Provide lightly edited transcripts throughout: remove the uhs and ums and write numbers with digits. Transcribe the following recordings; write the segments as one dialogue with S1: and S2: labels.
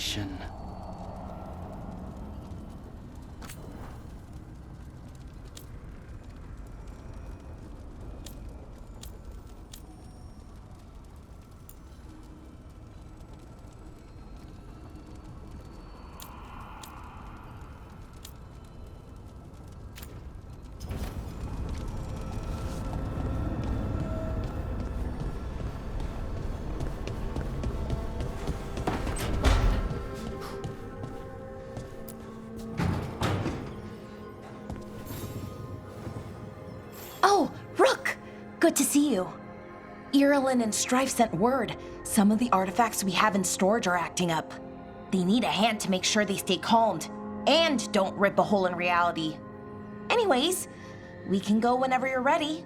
S1: planification.
S2: Oh, Rook! Good to see you. Irilyn and Strife sent word. Some of the artifacts we have in storage are acting up. They need a hand to make sure they stay calmed and don't rip a hole in reality. Anyways, we can go whenever you're ready.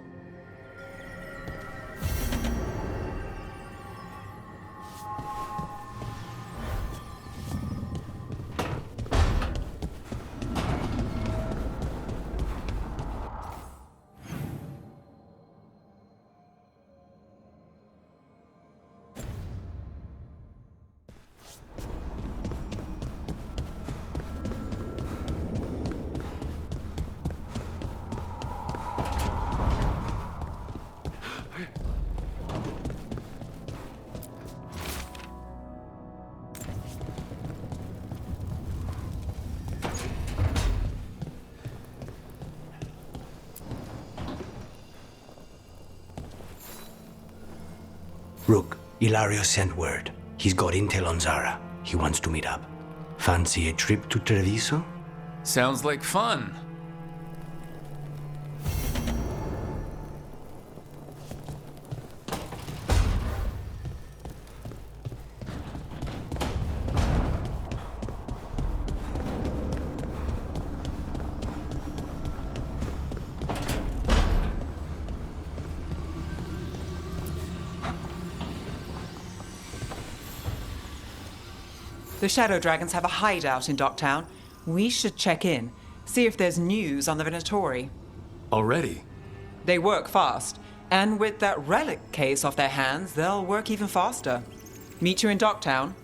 S3: Rook, Ilario sent word. He's got intel on Zara. He wants to meet up. Fancy a trip to Treviso?
S4: Sounds like fun.
S5: The Shadow Dragons have a hideout in Docktown. We should check in, see if there's news on the Venatori.
S4: Already?
S5: They work fast, and with that relic case off their hands, they'll work even faster. Meet you in Docktown.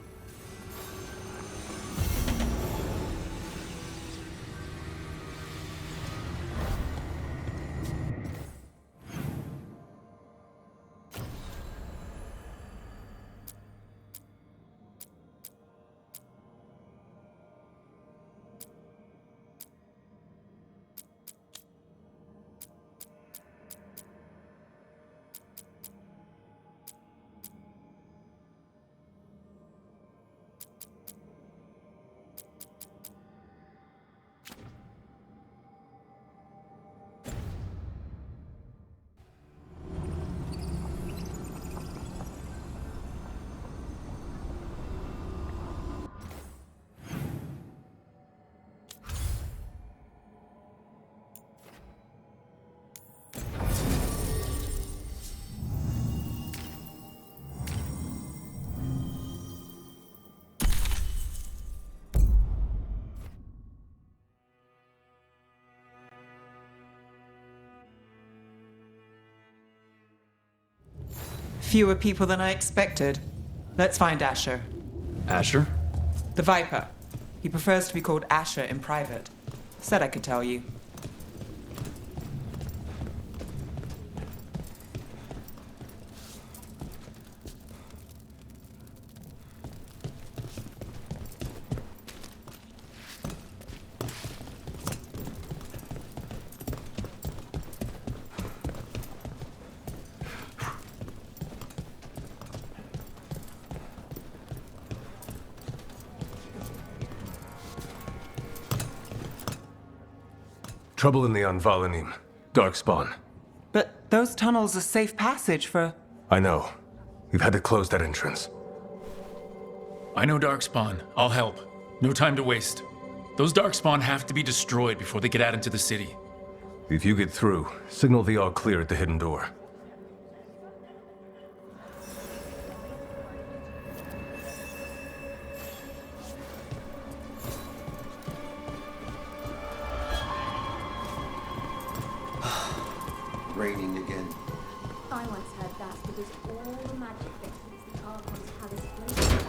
S5: Fewer people than I expected. Let's find Asher.
S4: Asher?
S5: The Viper. He prefers to be called Asher in private. Said I could tell you.
S6: Trouble in the Anvallenim. Darkspawn.
S5: But those tunnels are safe passage for...
S6: I know. We've had to close that entrance.
S4: I know Darkspawn. I'll help. No time to waste. Those Darkspawn have to be destroyed before they get out into the city.
S6: If you get through, signal the all clear at the hidden door.
S7: Raining again.
S8: I once heard that because all the magic victims the Archons have is floating.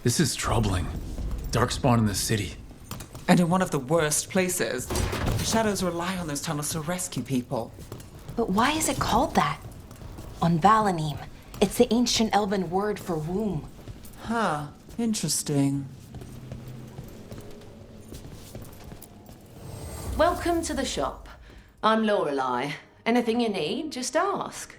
S4: This is troubling. Darkspawn in the city.
S5: And in one of the worst places. The shadows rely on those tunnels to rescue people.
S2: But why is it called that? Anballenim. It's the ancient Elven word for womb.
S5: Huh. Interesting.
S1: Welcome to the shop. I'm Lorelei. Anything you need, just ask.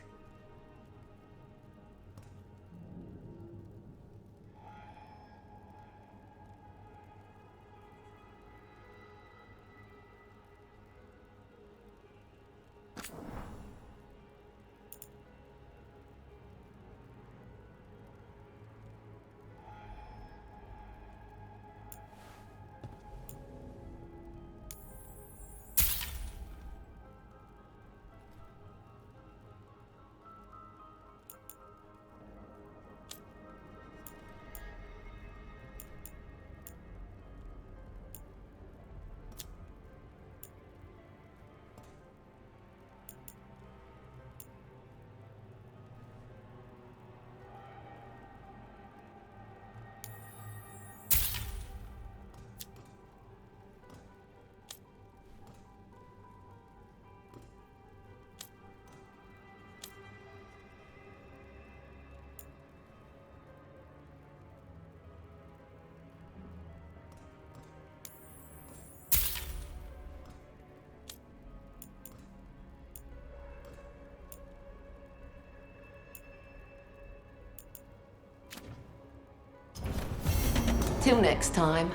S1: Till next time.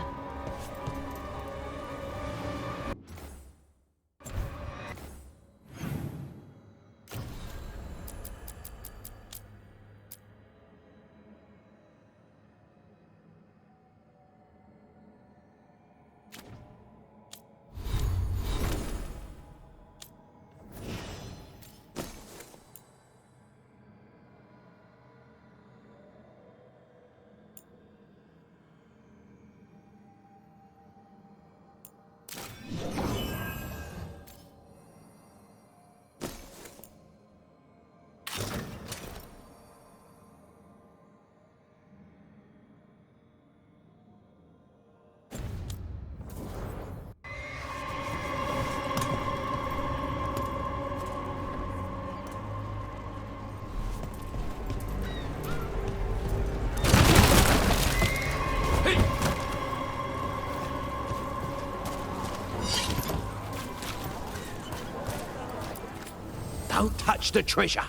S3: Don't touch the treasure.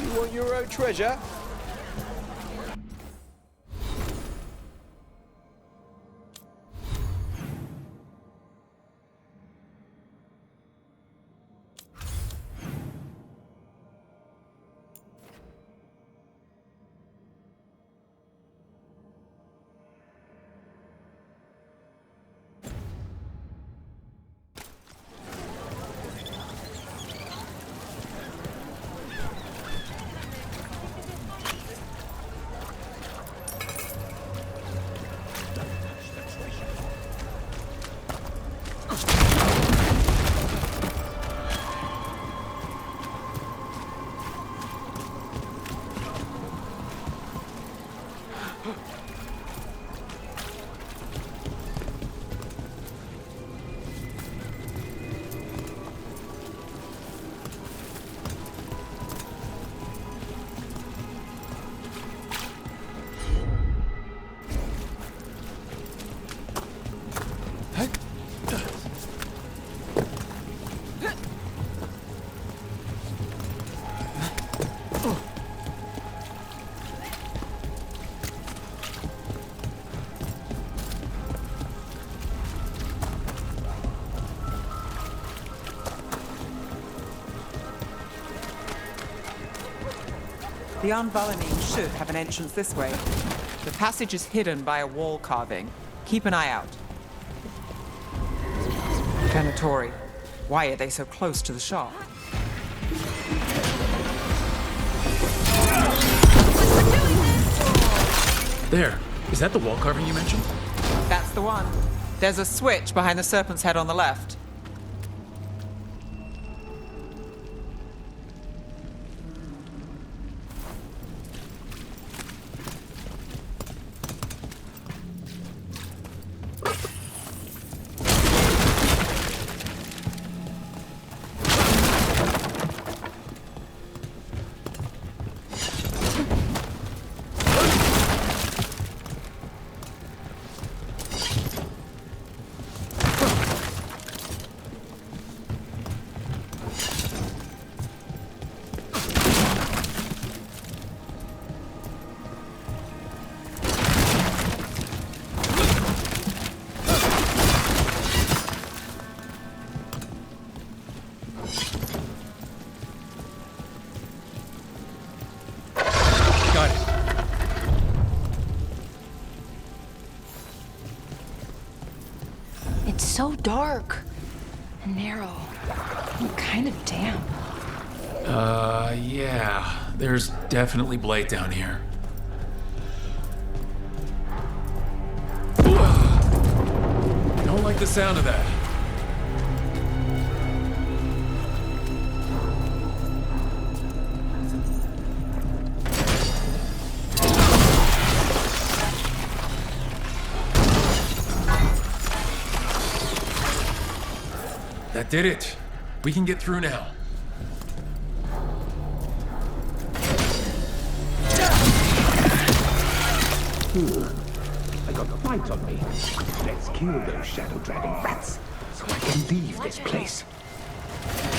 S7: You want your own treasure?
S5: The Anballenim should have an entrance this way. The passage is hidden by a wall carving. Keep an eye out. Venatori. Why are they so close to the shop?
S4: There. Is that the wall carving you mentioned?
S5: That's the one. There's a switch behind the serpent's head on the left.
S2: so dark. Narrow. And kind of damp.
S4: Yeah. There's definitely blight down here. Don't like the sound of that. That did it. We can get through now.
S9: I got a fight on me. Let's kill those Shadow Dragon rats so I can leave this place.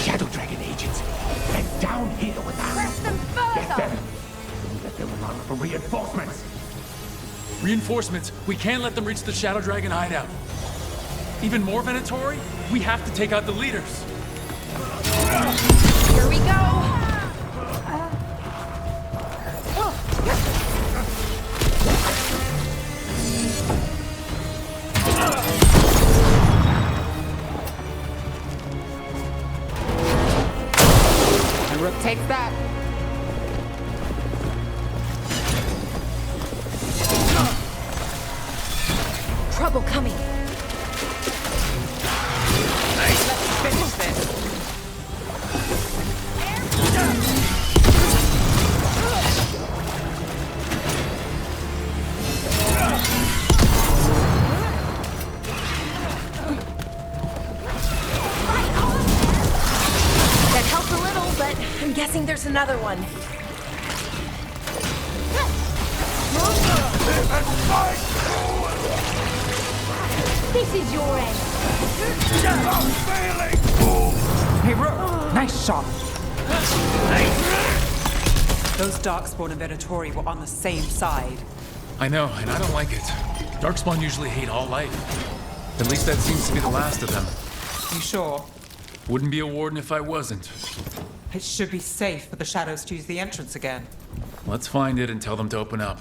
S9: Shadow Dragon agents, head down here with us.
S8: Press them
S9: Get
S8: further!
S9: them. Don't let them run for reinforcements.
S4: Reinforcements. We can't let them reach the Shadow Dragon hideout. Even more Venatori? We have to take out the leaders.
S2: Here we go!
S5: Rook takes that.
S2: Trouble coming.
S5: Let's finish this.
S2: That helped a little, but I'm guessing there's another one.
S8: This is your end.
S5: Hey, Rook, nice shot. Those Darkspawn and Venatori were on the same side.
S4: I know, and I don't like it. Darkspawn usually hate all life. At least that seems to be the last of them.
S5: You sure?
S4: Wouldn't be a warden if I wasn't.
S5: It should be safe for the shadows to use the entrance again.
S4: Let's find it and tell them to open up.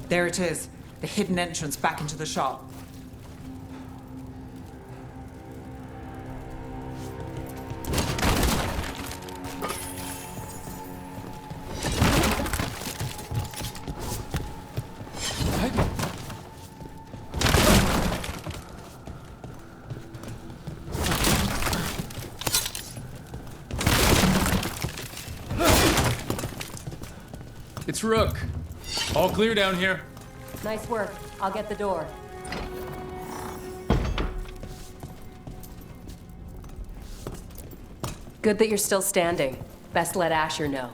S5: There it is, the hidden entrance back into the shop.
S4: It's Rook. All clear down here.
S8: Nice work. I'll get the door. Good that you're still standing. Best let Asher know.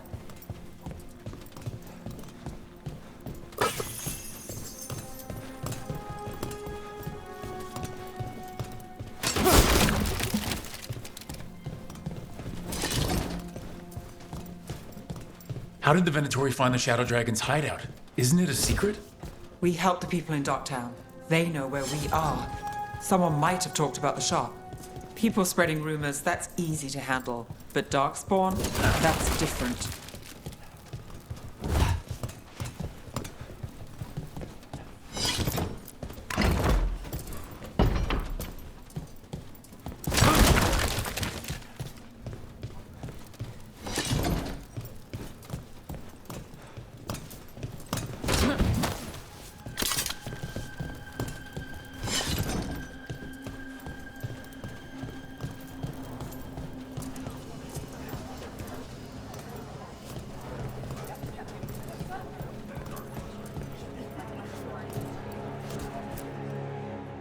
S4: How did the Venatori find the Shadow Dragon's hideout? Isn't it a secret?
S5: We help the people in Docktown. They know where we are. Someone might have talked about the shop. People spreading rumors, that's easy to handle. But Darkspawn, that's different.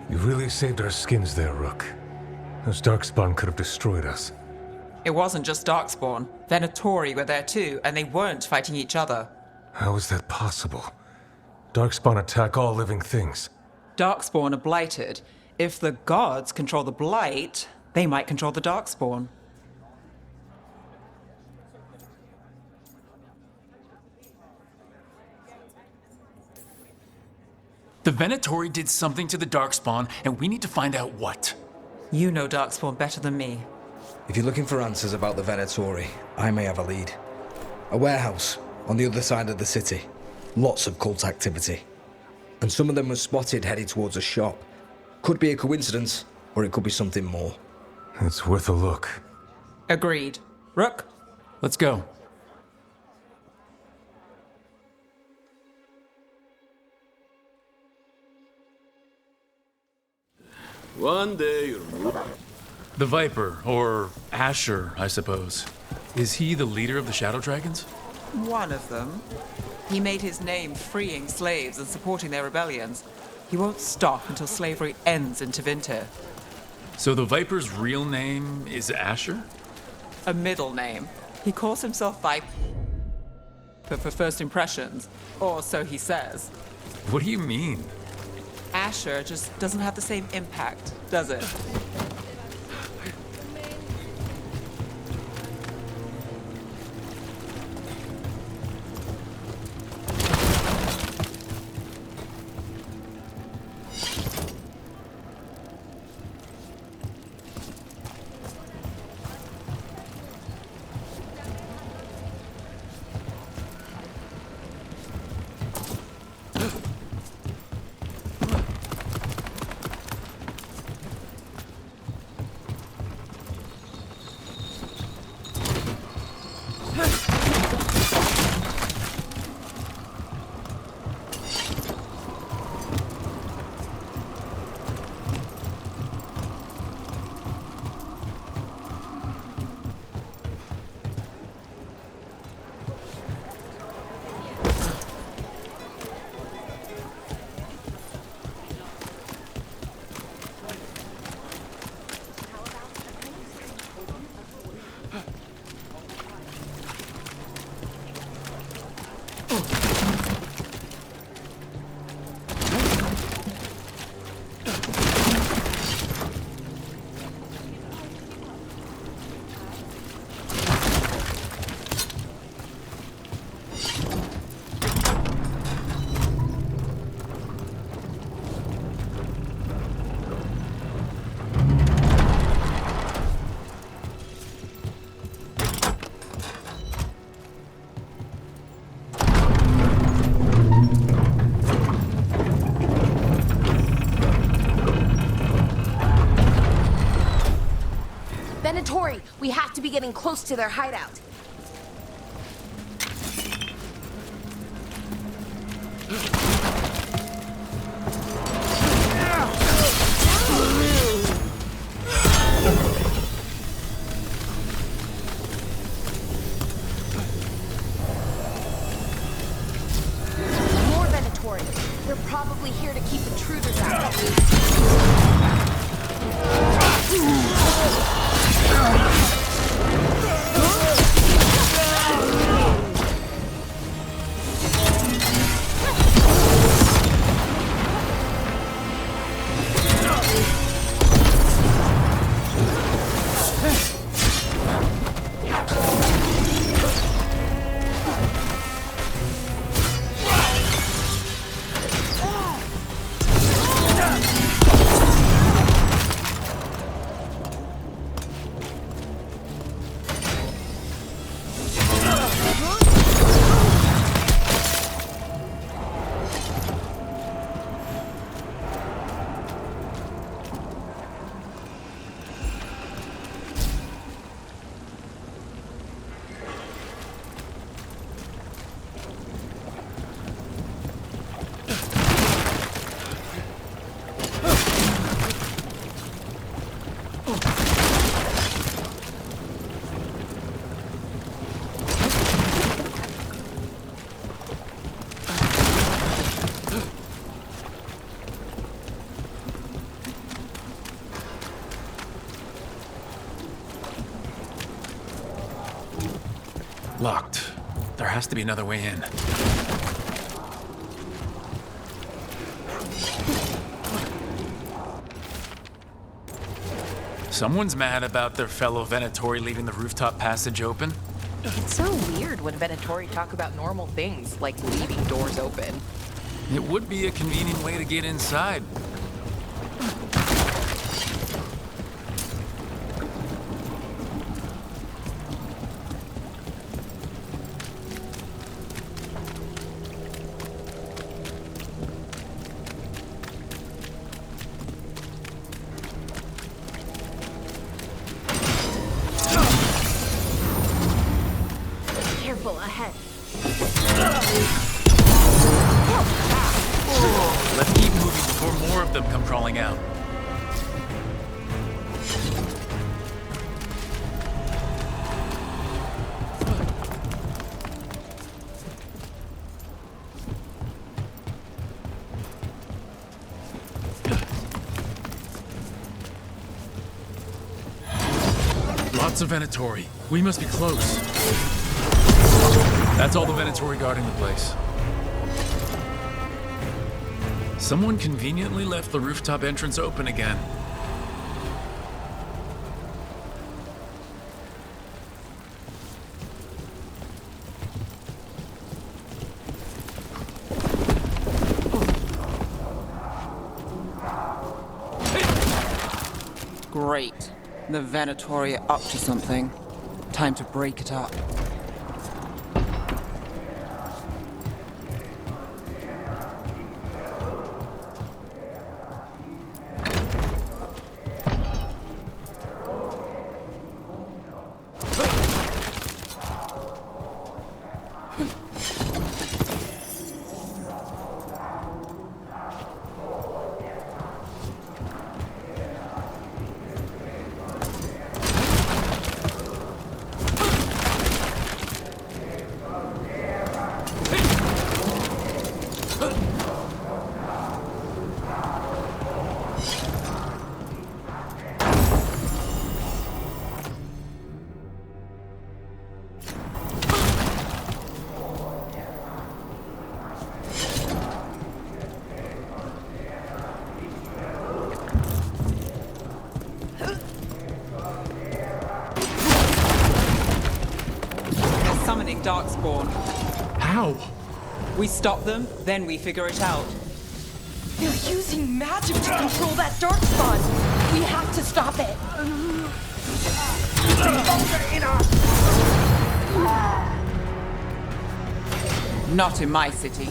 S6: You really saved our skins there, Rook. Those Darkspawn could have destroyed us.
S5: It wasn't just Darkspawn. Venatori were there too, and they weren't fighting each other.
S6: How is that possible? Darkspawn attack all living things.
S5: Darkspawn are blighted. If the gods control the blight, they might control the Darkspawn.
S4: The Venatori did something to the Darkspawn, and we need to find out what.
S5: You know Darkspawn better than me.
S10: If you're looking for answers about the Venatori, I may have a lead. A warehouse on the other side of the city. Lots of cult activity. And some of them were spotted headed towards a shop. Could be a coincidence, or it could be something more.
S6: It's worth a look.
S5: Agreed. Rook?
S4: Let's go.
S7: One day,
S4: The Viper, or Asher, I suppose. Is he the leader of the Shadow Dragons?
S5: One of them. He made his name freeing slaves and supporting their rebellions. He won't stop until slavery ends in Tevinter.
S4: So the Viper's real name is Asher?
S5: A middle name. He calls himself Viper for first impressions, or so he says.
S4: What do you mean?
S5: Asher just doesn't have the same impact, does it?
S2: Venatori, we have to be getting close to their hideout.
S4: Locked. There has to be another way in. Someone's mad about their fellow Venatori leaving the rooftop passage open.
S2: It's so weird when Venatori talk about normal things, like leaving doors open.
S4: It would be a convenient way to get inside.
S2: Careful ahead.
S4: Let's keep moving before more of them come crawling out. Lots of Venatori. We must be close. That's all the Venatori guarding the place. Someone conveniently left the rooftop entrance open again.
S5: Great. The Venatori are up to something. Time to break it up. Summoning Darkspawn.
S4: How?
S5: We stop them, then we figure it out.
S2: They're using magic to control that darkspawn. We have to stop it.
S5: Not in my city.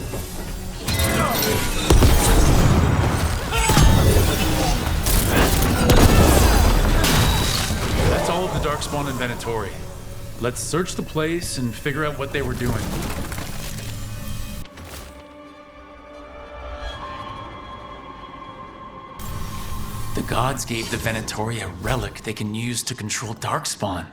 S4: That's all of the Darkspawn and Venatori. Let's search the place and figure out what they were doing. The gods gave the Venatori a relic they can use to control Darkspawn.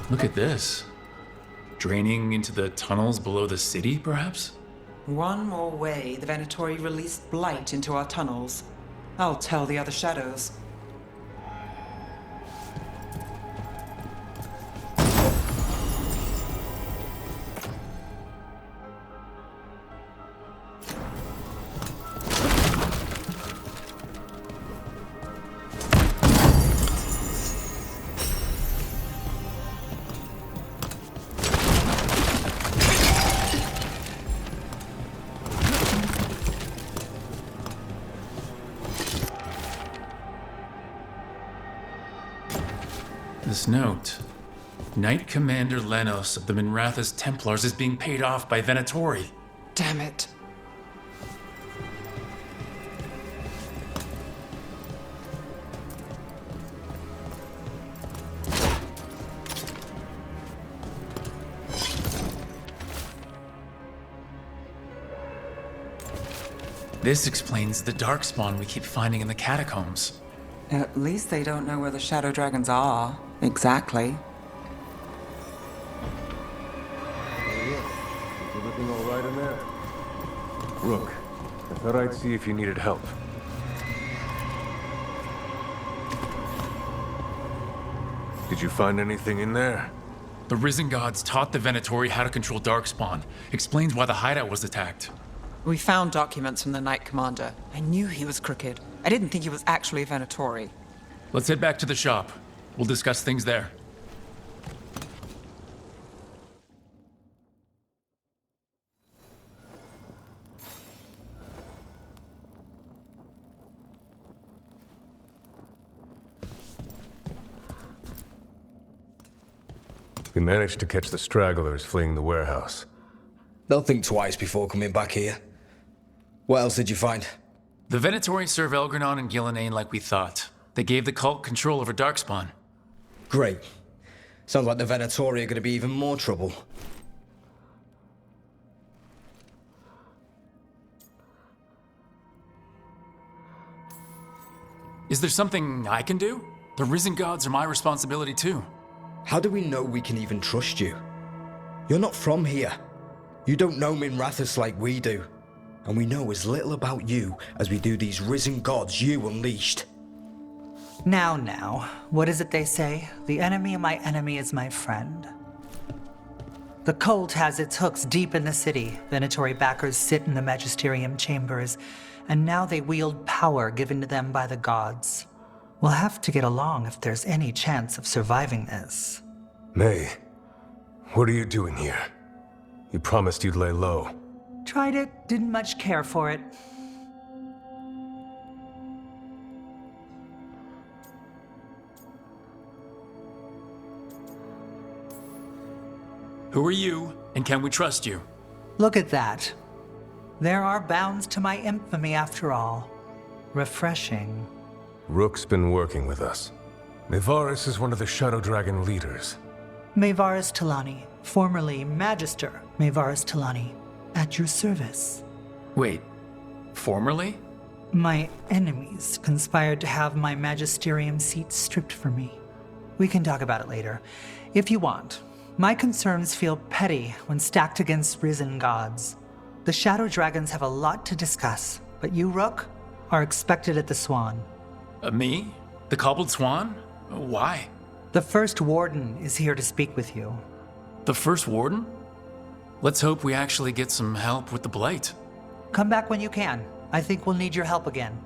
S4: Look at this. Draining into the tunnels below the city, perhaps?
S5: One more way the Venatori released blight into our tunnels. I'll tell the other shadows.
S4: This note. Knight Commander Lenos of the Minrathous Templars is being paid off by Venatori.
S5: Damn it.
S4: This explains the darkspawn we keep finding in the catacombs.
S5: At least they don't know where the shadow dragons are. Exactly.
S6: You looking all right in there? Rook, I thought I'd see if you needed help. Did you find anything in there?
S4: The Risen Gods taught the Venatori how to control darkspawn. Explains why the hideout was attacked.
S5: We found documents from the Knight Commander. I knew he was crooked. I didn't think he was actually a Venatori.
S4: Let's head back to the shop. We'll discuss things there.
S6: We managed to catch the stragglers fleeing the warehouse.
S10: They'll think twice before coming back here. What else did you find?
S4: The Venatori serve Elgranon and Gillenane like we thought. They gave the cult control over darkspawn.
S10: Great. Sounds like the Venatori are going to be even more trouble.
S4: Is there something I can do? The Risen Gods are my responsibility too.
S10: How do we know we can even trust you? You're not from here. You don't know Minrathous like we do. And we know as little about you as we do these Risen Gods you unleashed.
S11: Now, what is it they say? The enemy of my enemy is my friend. The cult has its hooks deep in the city. Venatori backers sit in the magisterium chambers, and now they wield power given to them by the gods. We'll have to get along if there's any chance of surviving this.
S6: May, what are you doing here? You promised you'd lay low.
S11: Tried it, didn't much care for it.
S4: Who are you, and can we trust you?
S11: Look at that. There are bounds to my infamy after all. Refreshing.
S6: Rook's been working with us. Mevaris is one of the Shadow Dragon leaders.
S11: Mevaris Talani, formerly Magister Mevaris Talani, at your service.
S4: Wait, formerly?
S11: My enemies conspired to have my magisterium seat stripped from me. We can talk about it later, if you want. My concerns feel petty when stacked against risen gods. The Shadow Dragons have a lot to discuss, but you, Rook, are expected at the Swan.
S4: Me? The Cobbled Swan? Why?
S11: The First Warden is here to speak with you.
S4: The First Warden? Let's hope we actually get some help with the Blight.
S11: Come back when you can. I think we'll need your help again.